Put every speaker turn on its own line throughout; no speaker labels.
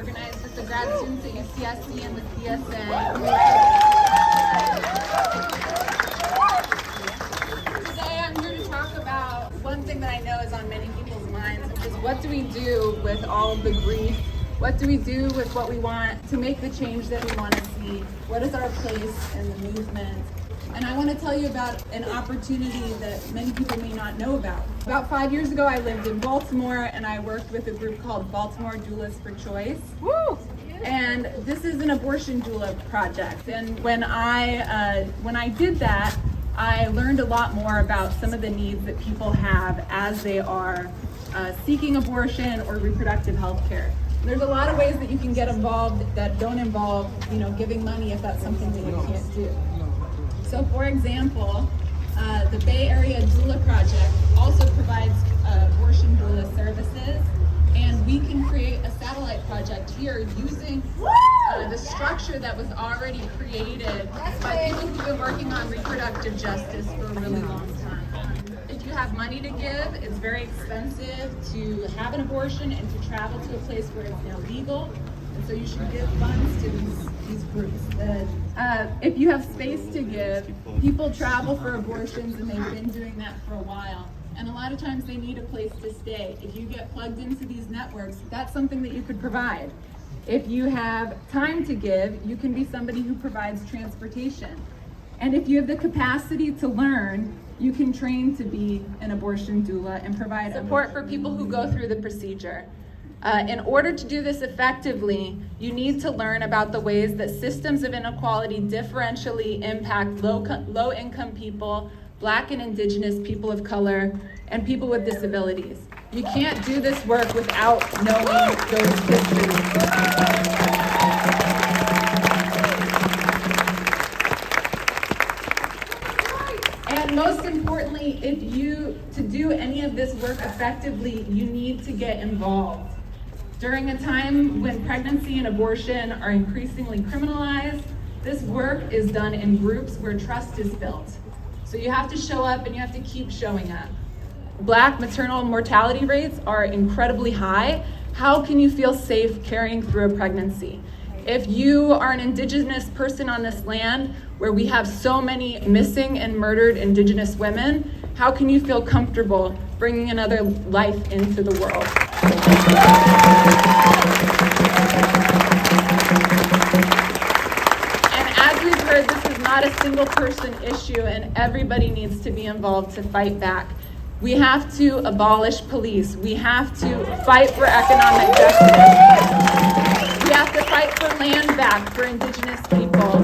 organized with the grad students at UCSC and the CSA. Today I'm here to talk about one thing that I know is on many people's minds, which is what do we do with all of the grief? What do we do with what we want to make the change that we want to see? What is our place in the movement? And I want to tell you about an opportunity that many people may not know about. About 5 years ago, I lived in Baltimore and I worked with a group called Baltimore Doulas for Choice. Woo! And this is an abortion doula project. And when I did that, I learned a lot more about some of the needs that people have as they are seeking abortion or reproductive health care. There's a lot of ways that you can get involved that don't involve, giving money if that's something that you can't do. So for example, the Bay Area Doula Project also provides abortion doula services, and we can create a satellite project here using the structure that was already created by people who've been working on reproductive justice for a really long time. If you have money to give, it's very expensive to have an abortion and to travel to a place where it's now legal. And so you should give funds to these groups. If you have space to give, people travel for abortions and they've been doing that for a while. And a lot of times they need a place to stay. If you get plugged into these networks, that's something that you could provide. If you have time to give, you can be somebody who provides transportation. And if you have the capacity to learn, you can train to be an abortion doula and provide support for people who go through the procedure. In order to do this effectively, you need to learn about the ways that systems of inequality differentially impact low-income people, Black and Indigenous people of color, and people with disabilities. You can't do this work without knowing those histories. And most importantly, to do any of this work effectively, you need to get involved. During a time when pregnancy and abortion are increasingly criminalized, this work is done in groups where trust is built. So you have to show up and you have to keep showing up. Black maternal mortality rates are incredibly high. How can you feel safe carrying through a pregnancy? If you are an Indigenous person on this land where we have so many missing and murdered Indigenous women, how can you feel comfortable bringing another life into the world? And as we've heard, this is not a single person issue and everybody needs to be involved to fight back. We have to abolish police. We have to fight for economic justice. We have to fight for land back for Indigenous people.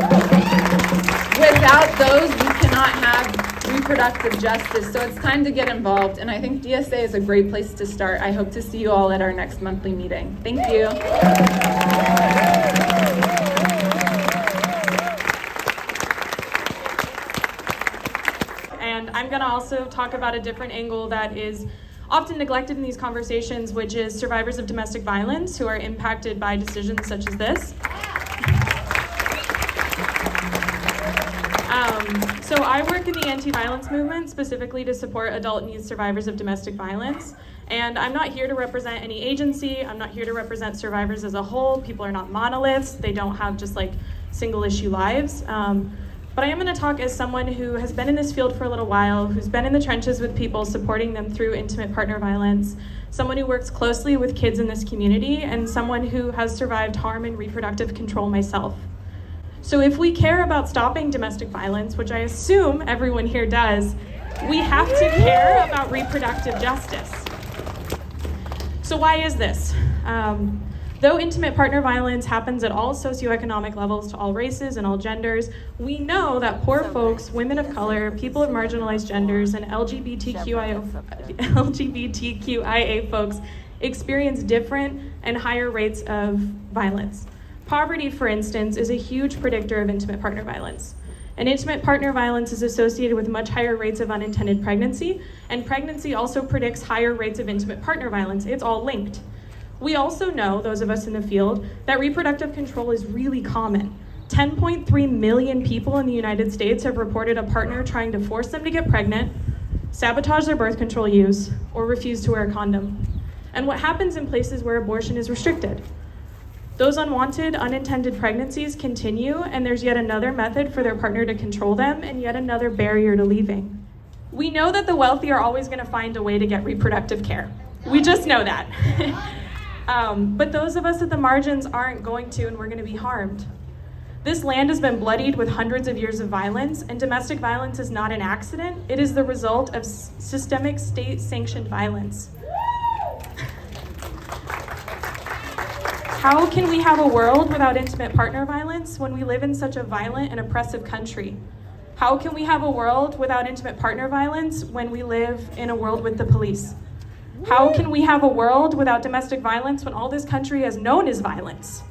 Without those, you cannot have reproductive justice. So it's time to get involved. And I think DSA is a great place to start. I hope to see you all at our next monthly meeting. Thank you.
And I'm going to also talk about a different angle that is often neglected in these conversations, which is survivors of domestic violence who are impacted by decisions such as this. So I work in the anti-violence movement specifically to support adult and youth survivors of domestic violence. And I'm not here to represent any agency. I'm not here to represent survivors as a whole. People are not monoliths. They don't have just like single issue lives. But I am going to talk as someone who has been in this field for a little while, who's been in the trenches with people, supporting them through intimate partner violence, someone who works closely with kids in this community, and someone who has survived harm and reproductive control myself. So if we care about stopping domestic violence, which I assume everyone here does, we have to care about reproductive justice. So why is this? Though intimate partner violence happens at all socioeconomic levels to all races and all genders, we know that poor folks, women of color, people of marginalized genders, and LGBTQIA folks experience different and higher rates of violence. Poverty, for instance, is a huge predictor of intimate partner violence. And intimate partner violence is associated with much higher rates of unintended pregnancy, and pregnancy also predicts higher rates of intimate partner violence. It's all linked. We also know, those of us in the field, that reproductive control is really common. 10.3 million people in the United States have reported a partner trying to force them to get pregnant, sabotage their birth control use, or refuse to wear a condom. And what happens in places where abortion is restricted? Those unwanted, unintended pregnancies continue, and there's yet another method for their partner to control them and yet another barrier to leaving. We know that the wealthy are always going to find a way to get reproductive care. We just know that. But those of us at the margins aren't going to, and we're going to be harmed. This land has been bloodied with hundreds of years of violence, and domestic violence is not an accident. It is the result of systemic state-sanctioned violence. How can we have a world without intimate partner violence when we live in such a violent and oppressive country? How can we have a world without intimate partner violence when we live in a world with the police? How can we have a world without domestic violence when all this country has known is violence?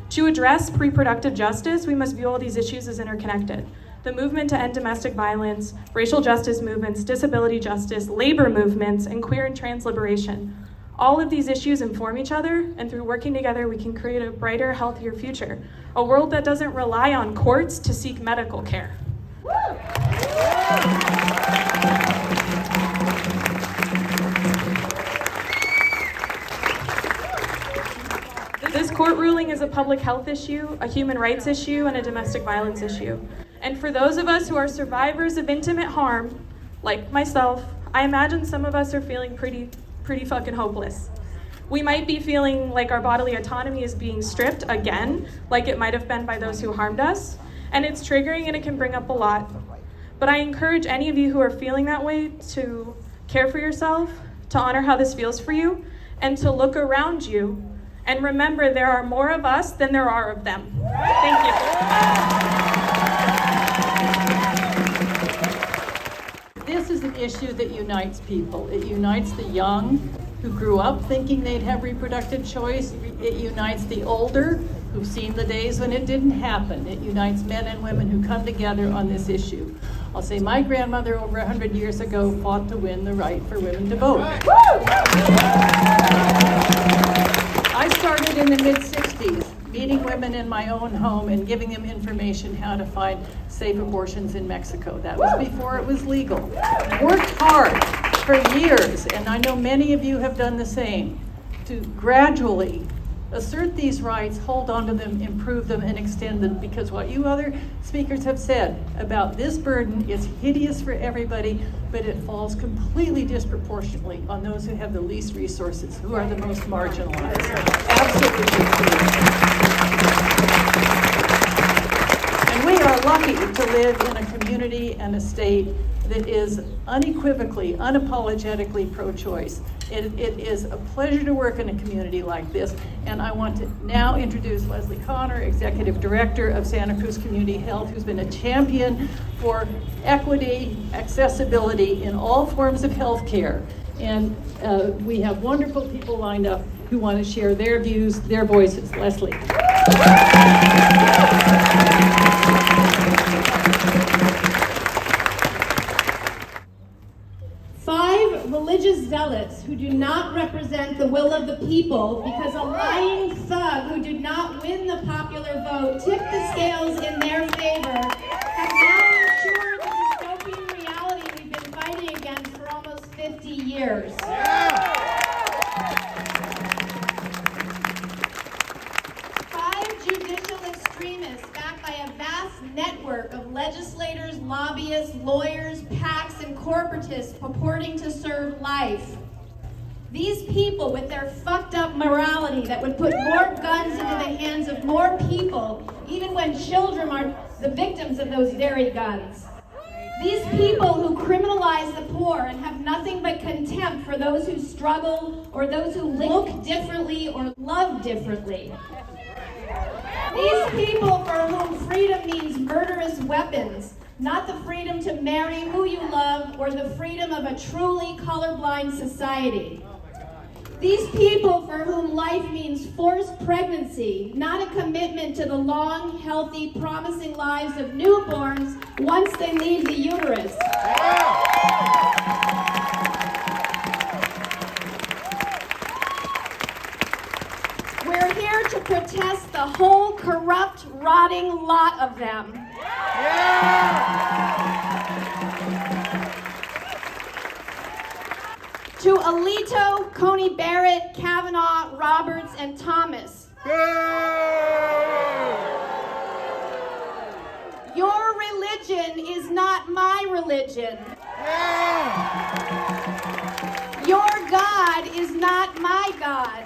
To address reproductive justice, we must view all these issues as interconnected. The movement to end domestic violence, racial justice movements, disability justice, labor movements, and queer and trans liberation. All of these issues inform each other, and through working together, we can create a brighter, healthier future. A world that doesn't rely on courts to seek medical care. This court ruling is a public health issue, a human rights issue, and a domestic violence issue. And for those of us who are survivors of intimate harm, like myself, I imagine some of us are feeling pretty fucking hopeless. We might be feeling like our bodily autonomy is being stripped again, like it might have been by those who harmed us, and it's triggering and it can bring up a lot. But I encourage any of you who are feeling that way to care for yourself, to honor how this feels for you, and to look around you and remember there are more of us than there are of them. Thank you.
This is an issue that unites people. It unites the young who grew up thinking they'd have reproductive choice. It unites the older who've seen the days when it didn't happen. It unites men and women who come together on this issue. I'll say my grandmother over 100 years ago fought to win the right for women to vote. I started in the mid-60s, meeting women in my own home and giving them information how to find safe abortions in Mexico. That was before it was legal. Worked hard for years, and I know many of you have done the same, to gradually assert these rights, hold on to them, improve them, and extend them, because what you other speakers have said about this burden is hideous for everybody, but it falls completely disproportionately on those who have the least resources, who are the most marginalized. Absolutely true. And we are lucky to live in a community and a state that is unequivocally, unapologetically pro-choice. It is a pleasure to work in a community like this, and I want to now introduce Leslie Connor, Executive Director of Santa Cruz Community Health, who's been a champion for equity, accessibility in all forms of health care. And we have wonderful people lined up who want to share their views, their voices. Leslie.
5 religious zealots who do not represent the will of the people because a lying thug who did not win the popular vote tipped the scales in their favor have now ensured the dystopian reality we've been fighting against for almost 50 years. Judicial extremists backed by a vast network of legislators, lobbyists, lawyers, PACs, and corporatists purporting to serve life. These people with their fucked up morality that would put more guns into the hands of more people, even when children are the victims of those very guns. These people who criminalize the poor and have nothing but contempt for those who struggle or those who look differently or love differently. These people for whom freedom means murderous weapons, not the freedom to marry who you love or the freedom of a truly colorblind society. These people for whom life means forced pregnancy, not a commitment to the long, healthy, promising lives of newborns once they leave the uterus. We're here to protest the whole corrupt, rotting lot of them. To Alito, Coney Barrett, Kavanaugh, Roberts, and Thomas, Your religion is not my religion. Your God is not my God.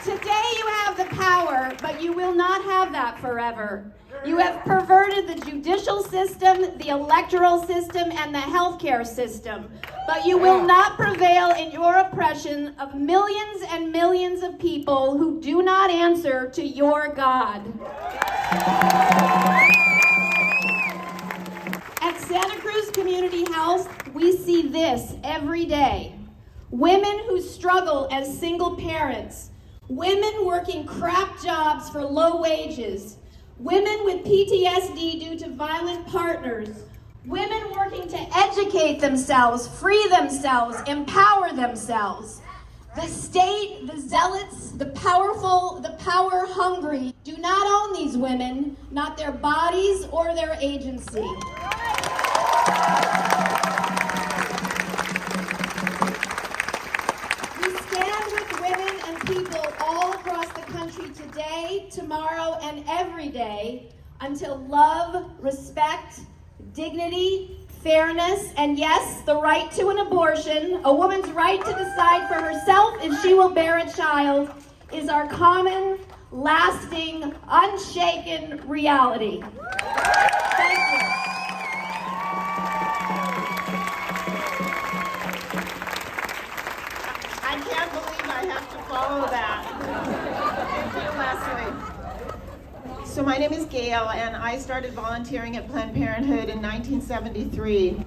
Today you have the power, but you will not have that forever. You have perverted the judicial system, the electoral system, and the healthcare system. But you will not prevail in your oppression of millions and millions of people who do not answer to your God. At Santa Cruz Community Health, we see this every day. Women who struggle as single parents, women working crap jobs for low wages, women with PTSD due to violent partners, women working to educate themselves, free themselves, empower themselves. The state, the zealots, the powerful, the power-hungry do not own these women, not their bodies or their agency. We stand with women and people all across the country today, tomorrow, and every day until love, respect, dignity, fairness, and yes, the right to an abortion, a woman's right to decide for herself if she will bear a child, is our common, lasting, unshaken reality. Thank you.
I can't believe I have to follow that. Thank you, Leslie. So my name is Gail, and I started volunteering at Planned Parenthood in 1973.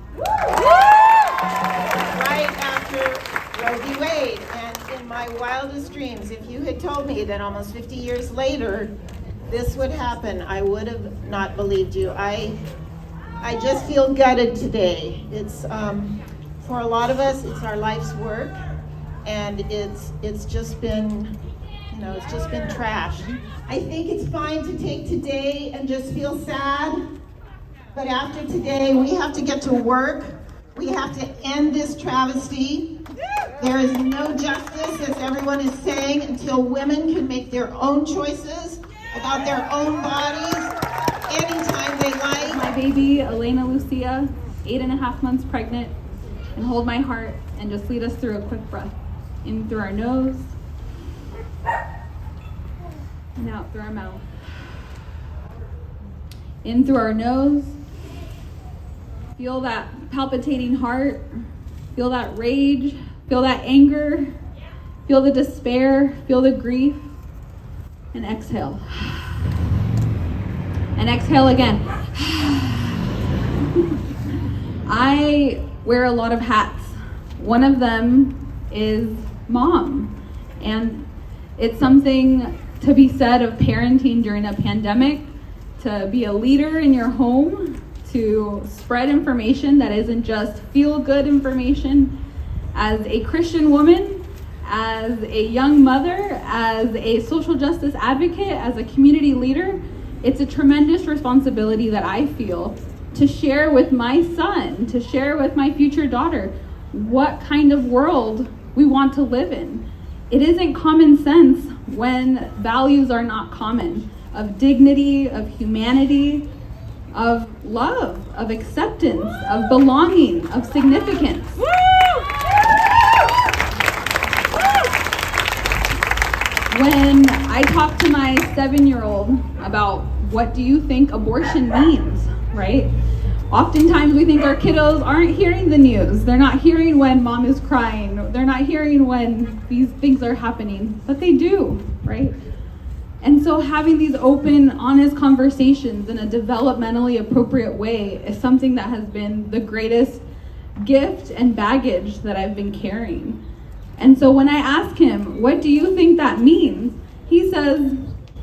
Right after Roe v. Wade. And in my wildest dreams, if you had told me that almost 50 years later this would happen, I would have not believed you. I just feel gutted today. It's for a lot of us, it's our life's work, and it's just been, it's just been trash. I think it's fine to take today and just feel sad, but after today, we have to get to work. We have to end this travesty. There is no justice, as everyone is saying, until women can make their own choices about their own bodies anytime they like.
My baby, Elena Lucia, 8.5 months pregnant, and hold my heart and just lead us through a quick breath. In through our nose, and out through our mouth. In through our nose, feel that palpitating heart, feel that rage, feel that anger, feel the despair, feel the grief, and exhale. And exhale again. I wear a lot of hats. One of them is mom, and it's something to be said of parenting during a pandemic, to be a leader in your home, to spread information that isn't just feel-good information. As a Christian woman, as a young mother, as a social justice advocate, as a community leader, it's a tremendous responsibility that I feel to share with my son, to share with my future daughter, what kind of world we want to live in. It isn't common sense when values are not common, of dignity, of humanity, of love, of acceptance, of belonging, of significance. When I talk to my 7-year-old about what do you think abortion means, right? Oftentimes we think our kiddos aren't hearing the news. They're not hearing when mom is crying. They're not hearing when these things are happening, but they do, right? And so having these open, honest conversations in a developmentally appropriate way is something that has been the greatest gift and baggage that I've been carrying. And so when I ask him, what do you think that means? He says,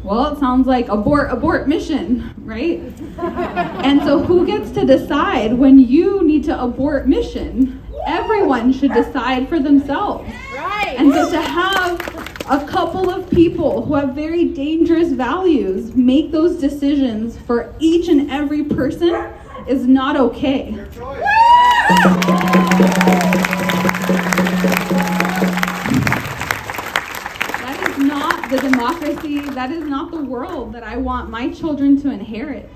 well, it sounds like abort mission, right? And so who gets to decide when you need to abort mission? Everyone should decide for themselves. Right. And so to have a couple of people who have very dangerous values make those decisions for each and every person is not okay. That is democracy, that is not the world that I want my children to inherit.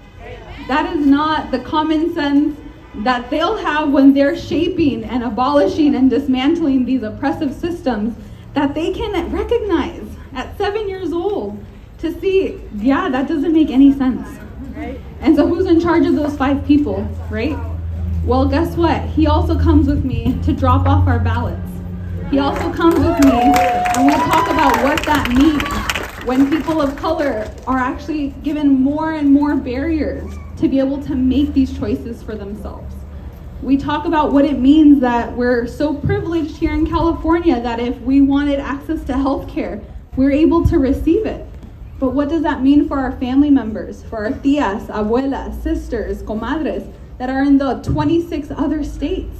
That is not the common sense that they'll have when they're shaping and abolishing and dismantling these oppressive systems that they can recognize at 7 years old to see, yeah, that doesn't make any sense. And so who's in charge of those 5 people, right? Well, guess what? He also comes with me to drop off our ballots. He also comes with me and we talk about what that means when people of color are actually given more and more barriers to be able to make these choices for themselves. We talk about what it means that we're so privileged here in California that if we wanted access to health care, we're able to receive it. But what does that mean for our family members, for our tias, abuelas, sisters, comadres that are in the 26 other states?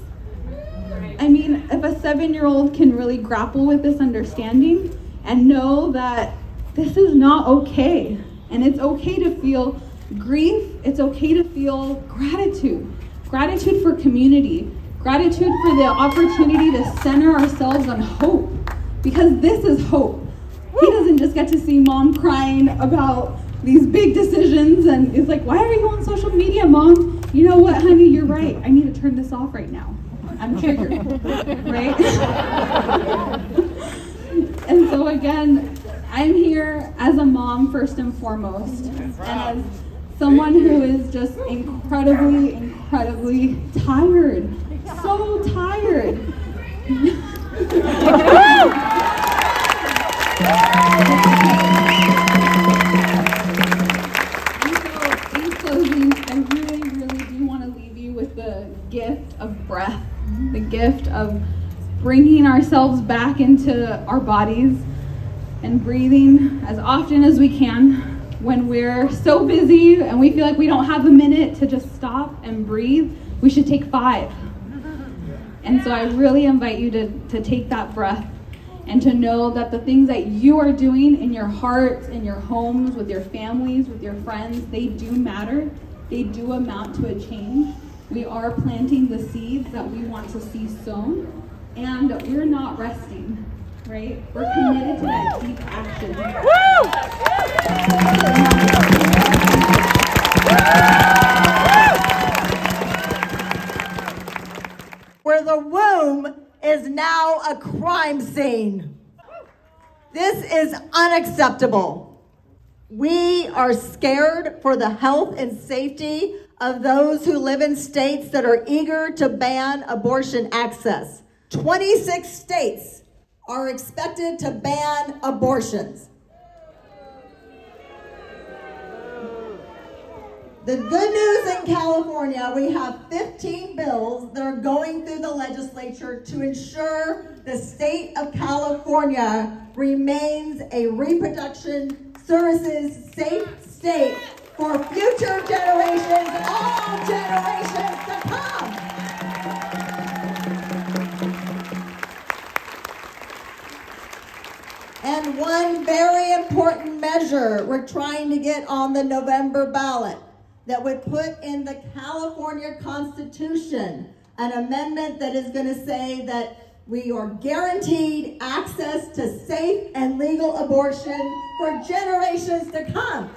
I mean, if a 7-year-old can really grapple with this understanding and know that this is not okay, and it's okay to feel grief, it's okay to feel gratitude for community, gratitude for the opportunity to center ourselves on hope, because this is hope. He doesn't just get to see mom crying about these big decisions and is like, why are you on social media, Mom? You know what, honey, you're right. I need to turn this off right now. I'm triggered, right? And so again, I'm here as a mom first and foremost, and as someone who is just incredibly, incredibly tired. So tired. In closing, I really, really do want to leave you with the gift of breath, the gift of bringing ourselves back into our bodies and breathing as often as we can when we're so busy and we feel like we don't have a minute to just stop and breathe. We should take 5. And so I really invite you to take that breath and to know that the things that you are doing in your hearts, in your homes, with your families, with your friends, they do matter. They do amount to a change. We are planting the seeds that we want to see sown, and we're not resting, right? We're committed to that deep action.
Where the womb is now a crime scene. This is unacceptable. We are scared for the health and safety of those who live in states that are eager to ban abortion access. 26 states are expected to ban abortions. The good news in California, we have 15 bills that are going through the legislature to ensure the state of California remains a reproduction services safe state for future generations, all generations to come. And one very important measure we're trying to get on the November ballot that would put in the California Constitution an amendment that is going to say that we are guaranteed access to safe and legal abortion for generations to come.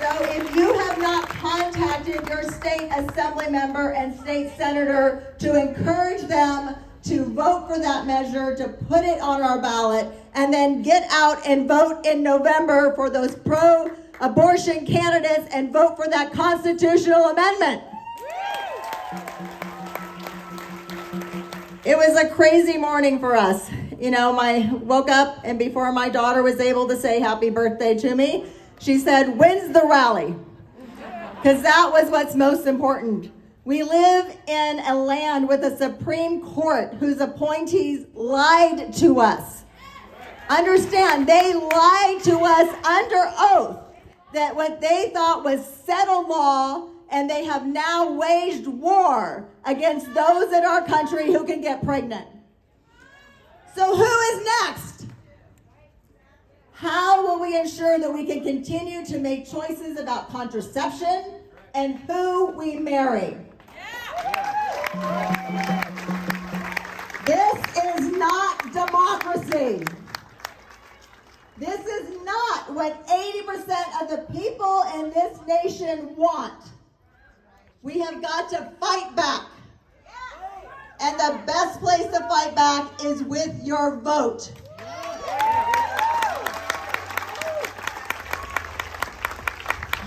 So if you have not contacted your state assembly member and state senator to encourage them to vote for that measure, to put it on our ballot, and then get out and vote in November for those pro-abortion candidates and vote for that constitutional amendment. It was a crazy morning for us. You know, I woke up, and before my daughter was able to say happy birthday to me, she said, "When's the rally?" Because that was what's most important. We live in a land with a Supreme Court whose appointees lied to us. Understand, they lied to us under oath that what they thought was settled law, and they have now waged war against those in our country who can get pregnant. So who is next? How will we ensure that we can continue to make choices about contraception and who we marry? democracy. This is not what 80% of the people in this nation want. We have got to fight back. And the best place to fight back is with your vote.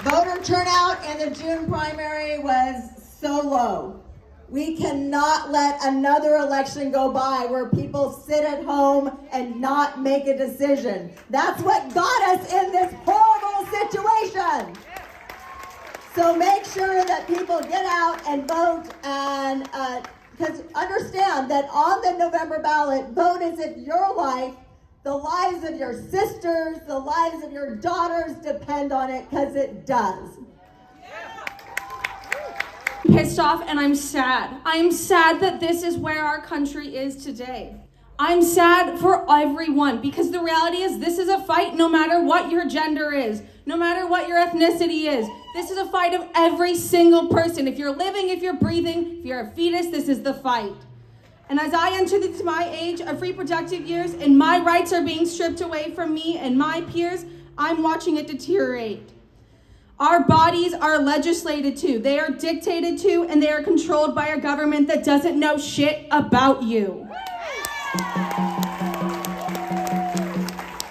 Voter turnout in the June primary was so low. We cannot let another election go by where people sit at home and not make a decision. That's what got us in this horrible situation. So make sure that people get out and vote, and because understand that on the November ballot, vote as if your life, the lives of your sisters, the lives of your daughters depend on it, because it does.
Pissed off and I'm sad. I am sad that this is where our country is today. I'm sad for everyone, because the reality is this is a fight no matter what your gender is, no matter what your ethnicity is. This is a fight of every single person. If you're living, if you're breathing, if you're a fetus, this is the fight. And as I enter my age of reproductive years and my rights are being stripped away from me and my peers, I'm watching it deteriorate. Our bodies are legislated to, they are dictated to, and they are controlled by a government that doesn't know shit about you.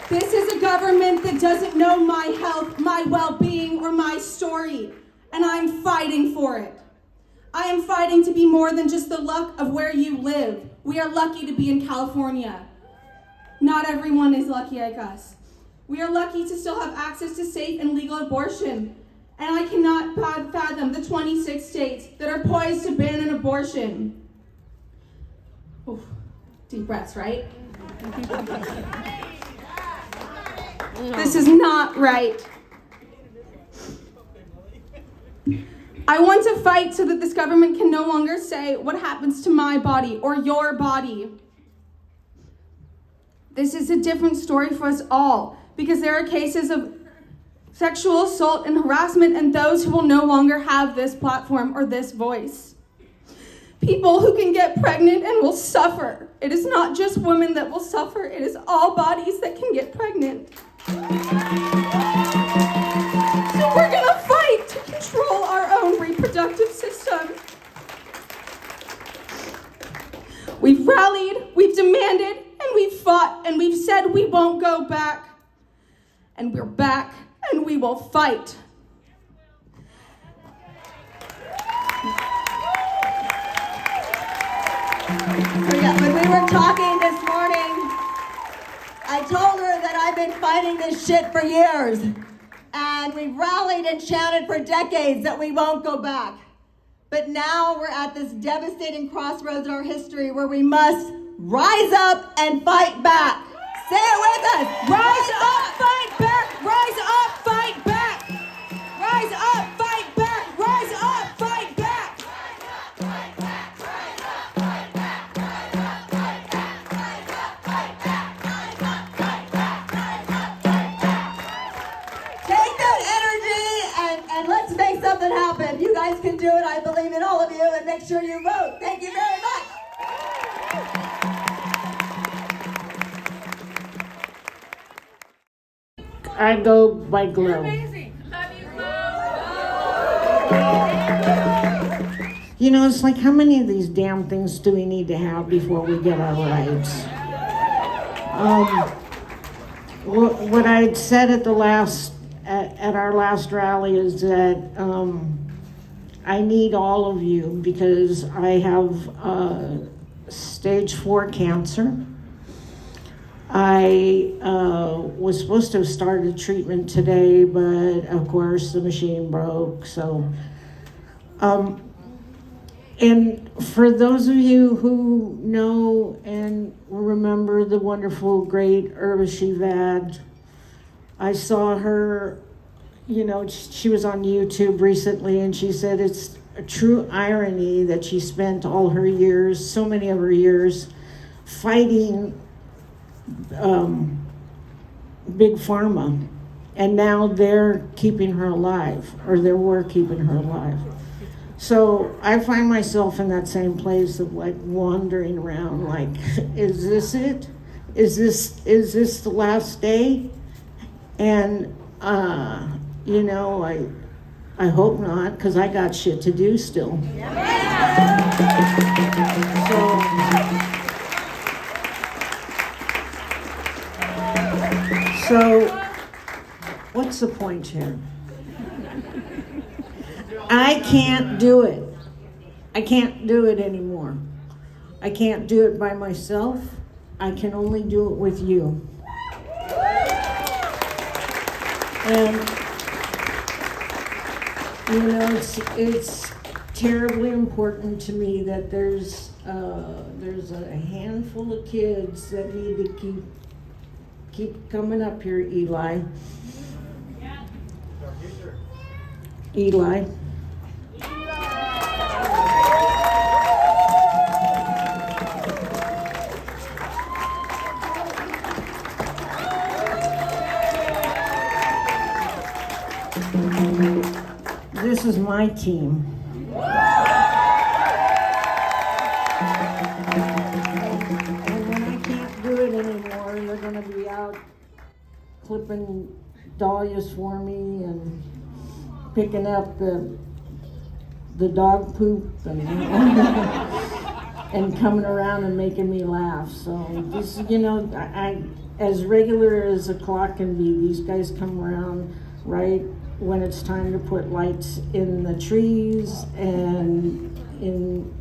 This is a government that doesn't know my health, my well-being, or my story, and I'm fighting for it. I am fighting to be more than just the luck of where you live. We are lucky to be in California. Not everyone is lucky like us. We are lucky to still have access to safe and legal abortion. And I cannot fathom the 26 states that are poised to ban an abortion. Oof, deep breaths, right? This is not right. I want to fight so that this government can no longer say what happens to my body or your body. This is a different story for us all, because there are cases of sexual assault and harassment and those who will no longer have this platform or this voice. People who can get pregnant and will suffer. It is not just women that will suffer, it is all bodies that can get pregnant. So we're gonna fight to control our own reproductive system. We've rallied, we've demanded, and we've fought, and we've said we won't go back. And we're back, and we will fight.
When we were talking this morning, I told her that I've been fighting this shit for years. And we've rallied and chanted for decades that we won't go back. But now we're at this devastating crossroads in our history where we must rise up and fight back. Say it with us.
Rise up, fight back. Rise up, fight back. Rise up, fight back. Rise up, fight back.
Take that energy and let's make something happen. You guys can do it. I believe in all of you, and make sure you vote. Thank you very much.
I go by Glow. You know, it's like, how many of these damn things do we need to have before we get our rights? What I said at our last rally is that I need all of you, because I have stage 4 cancer. I was supposed to have started treatment today, but of course the machine broke. So, and for those of you who know and remember the wonderful, great Urvashi Vad, I saw her, you know, she was on YouTube recently, and she said it's a true irony that she spent all her years, so many of her years, fighting Big Pharma, and now they're keeping her alive, or they were keeping her alive. So I find myself in that same place of like wandering around, like, is this it? is this the last day? And you know, I hope not, because I got shit to do still. So what's the point here? I can't do it. I can't do it anymore. I can't do it by myself. I can only do it with you. And you know, it's terribly important to me that there's a handful of kids that need to keep coming up here, Eli. Eli. This is my team. And when I can't do it anymore, they're going to be out clipping dahlias for me and picking up the dog poop and and coming around and making me laugh. So this, you know, I as regular as a clock can be, these guys come around right when it's time to put lights in the trees and in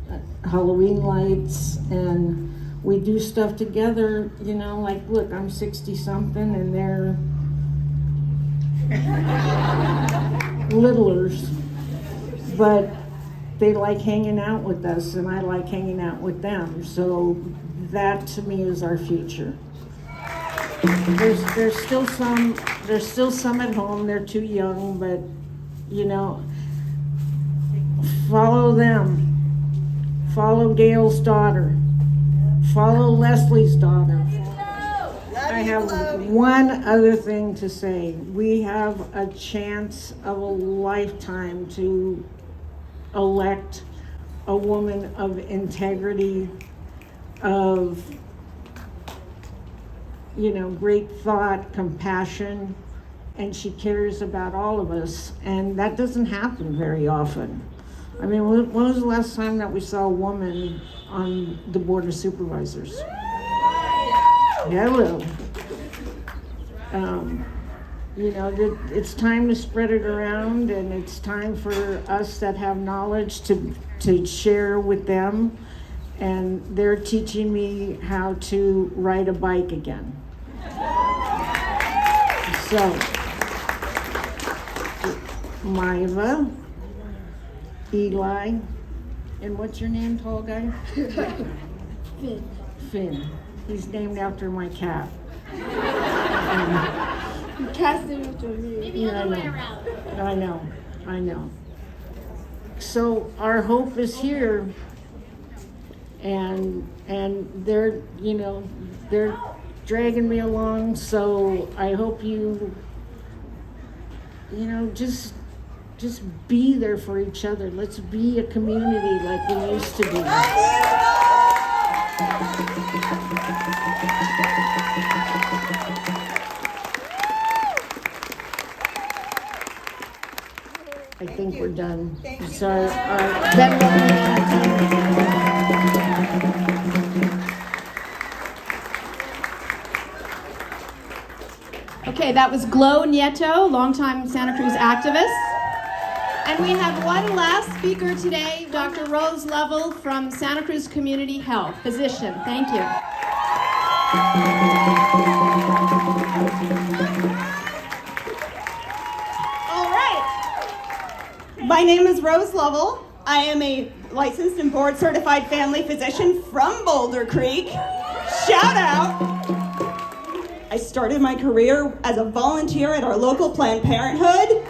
Halloween lights, and we do stuff together, you know, like, look, I'm 60 something and they're littlers, but they like hanging out with us and I like hanging out with them. So that to me is our future. There's still some at home. They're too young, but you know, follow them. Follow Gail's daughter. Follow Leslie's daughter. I have one other thing to say. We have a chance of a lifetime to elect a woman of integrity, of, you know, great thought, compassion, and she cares about all of us, and that doesn't happen very often. I mean, when was the last time that we saw a woman on the Board of Supervisors? Hello. You know, it's time to spread it around, and it's time for us that have knowledge to share with them, and they're teaching me how to ride a bike again. So, Maiva, Eli, and what's your name, tall guy? Finn. Finn. He's named after my cat.
You cast it into me.
Maybe other way around.
I know. So our hope is here, and they're, you know, they're dragging me along, so I hope you know, just be there for each other. Let's be a community like we used to be. I think we're done. Sorry.
Okay, that was Gloria Nieto, longtime Santa Cruz activist. And we have one last speaker today, Dr. Rose Lovell from Santa Cruz Community Health, physician. Thank you.
All right. My name is Rose Lovell. I am a licensed and board certified family physician from Boulder Creek. Shout out. I started my career as a volunteer at our local Planned Parenthood.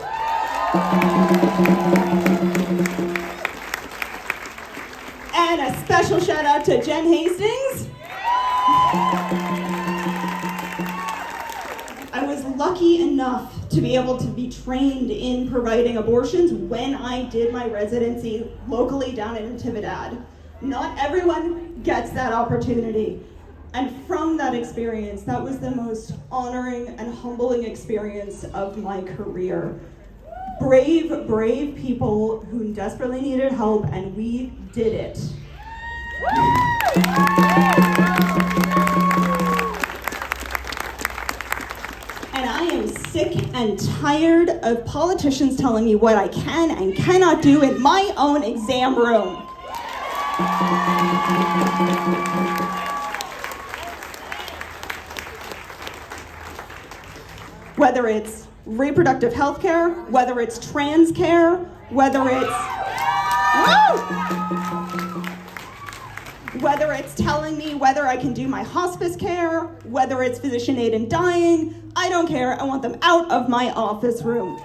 And a special shout out to Jen Hastings. I was lucky enough to be able to be trained in providing abortions when I did my residency locally down in Natividad. Not everyone gets that opportunity. And from that experience, that was the most honoring and humbling experience of my career. Brave, brave people who desperately needed help, and we did it. And I am sick and tired of politicians telling me what I can and cannot do in my own exam room. Whether it's reproductive health care, whether it's trans care, whether it's telling me whether I can do my hospice care, whether it's physician aid in dying, I don't care. I want them out of my office room.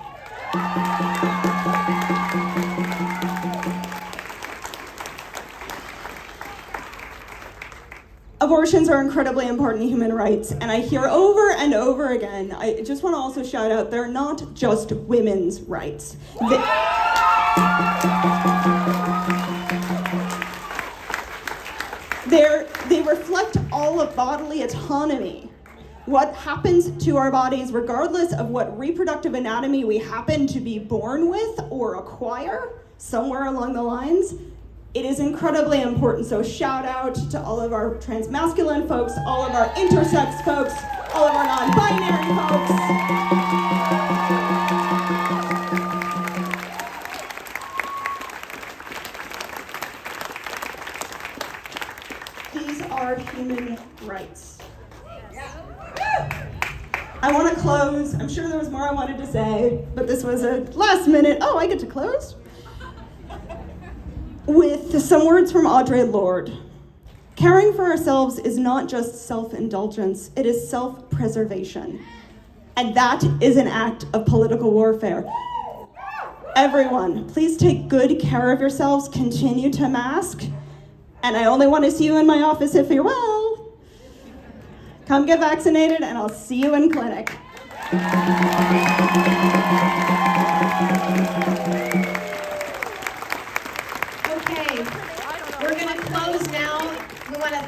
Abortions are incredibly important human rights, and I hear over and over again, I just want to also shout out, they're not just women's rights. They reflect all of bodily autonomy. What happens to our bodies, regardless of what reproductive anatomy we happen to be born with or acquire somewhere along the lines, it is incredibly important. So shout out to all of our transmasculine folks, all of our intersex folks, all of our non-binary folks. These are human rights. I want to close. I'm sure there was more I wanted to say, but this was a last minute, oh, I get to close? With some words from Audre Lorde. Caring for ourselves is not just self-indulgence, it is self-preservation. And that is an act of political warfare. Everyone, please take good care of yourselves, continue to mask, and I only want to see you in my office if you're well. Come get vaccinated and I'll see you in clinic.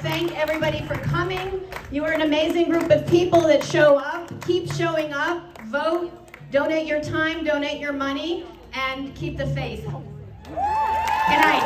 Thank everybody for coming. You are an amazing group of people that show up. Keep showing up. Vote. Donate your time. Donate your money. And keep the faith. Good night.